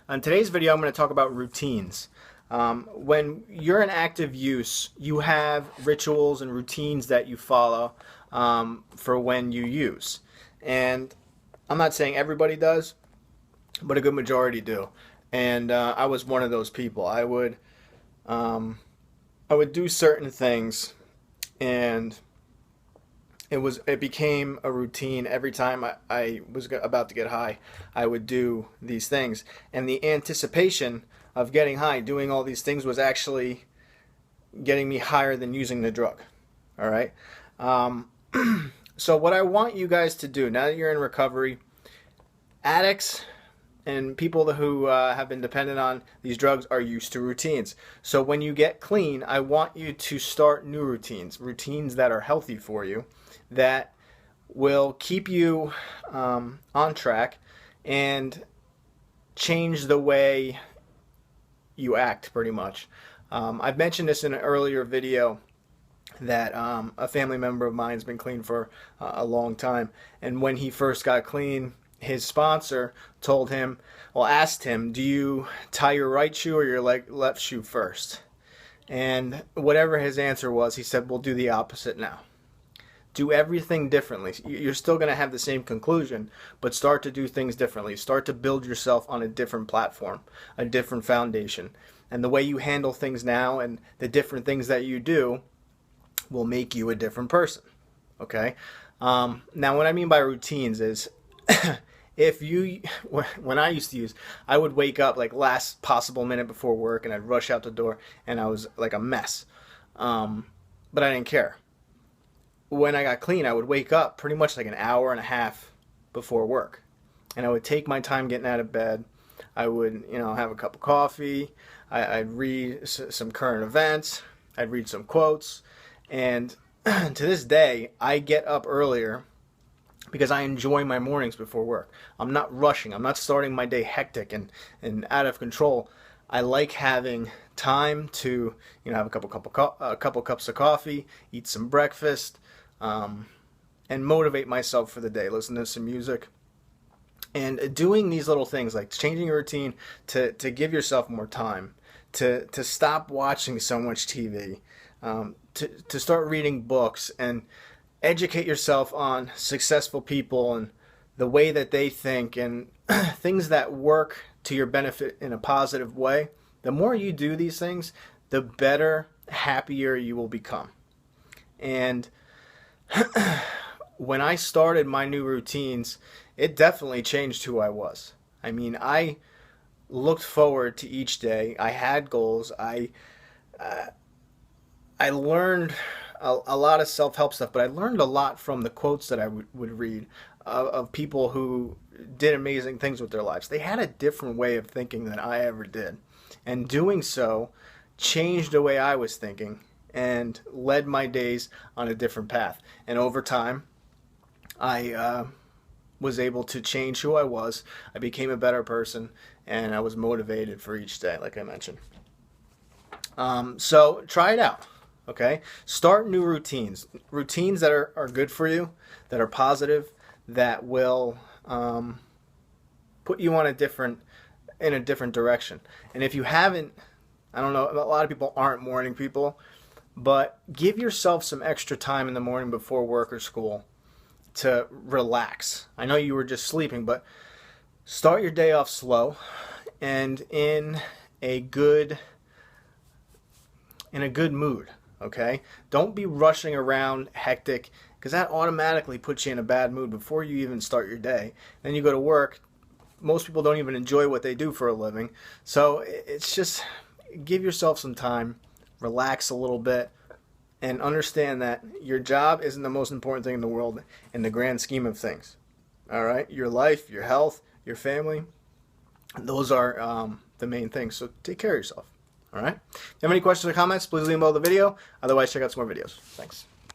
On today's video, I'm going to talk about routines. When you're in active use, you have rituals and routines that you follow for when you use. And I'm not saying everybody does, but a good majority do. And I was one of those people. I would do certain things, and it became a routine. Every time I was about to get high, I would do these things, and the anticipation of getting high, doing all these things, was actually getting me higher than using the drug. All right. So what I want you guys to do now that you're in recovery, addicts and people who have been dependent on these drugs are used to routines. So when you get clean, I want you to start new routines that are healthy for you, that will keep you on track and change the way you act, pretty much. I've mentioned this in an earlier video that a family member of mine has been clean for a long time, and when he first got clean, his sponsor asked him, do you tie your right shoe or your left shoe first? And whatever his answer was, he said, we'll do the opposite now. Do everything differently. You're still going to have the same conclusion, but start to do things differently. Start to build yourself on a different platform, a different foundation. And the way you handle things now and the different things that you do will make you a different person. Okay? Now, what I mean by routines is when I used to use, I would wake up like last possible minute before work, and I'd rush out the door, and I was like a mess. But I didn't care. When I got clean, I would wake up pretty much like an hour and a half before work, and I would take my time getting out of bed. I would, have a cup of coffee. I'd read some current events. I'd read some quotes, and to this day, I get up earlier because I enjoy my mornings before work. I'm not rushing. I'm not starting my day hectic and out of control. I like having time to, have a couple cups of coffee, eat some breakfast, and motivate myself for the day. Listen to some music, and doing these little things like changing your routine to give yourself more time, to stop watching so much TV, to start reading books and educate yourself on successful people and the way that they think and things that work to your benefit in a positive way. The more you do these things, the better, happier you will become. And when I started my new routines, it definitely changed who I was. I mean, I looked forward to each day. I had goals. I learned a lot of self-help stuff, but I learned a lot from the quotes that I would read of people who did amazing things with their lives. They had a different way of thinking than I ever did, and doing so changed the way I was thinking and led my days on a different path. And over time, I was able to change who I was. I became a better person, and I was motivated for each day, like I mentioned. So try it out. Okay? Start new routines that are good for you, that are positive, that will put you in a different direction. And if you haven't, I don't know, a lot of people aren't morning people, but give yourself some extra time in the morning before work or school to relax. I know you were just sleeping, but start your day off slow and in a good mood. Okay? Don't be rushing around hectic, because that automatically puts you in a bad mood before you even start your day. Then you go to work. Most people don't even enjoy what they do for a living. So it's just, give yourself some time, relax a little bit, and understand that your job isn't the most important thing in the world in the grand scheme of things. All right? Your life, your health, your family, those are the main things. So take care of yourself. All right? If you have any questions or comments, please leave them below the video. Otherwise, check out some more videos. Thanks.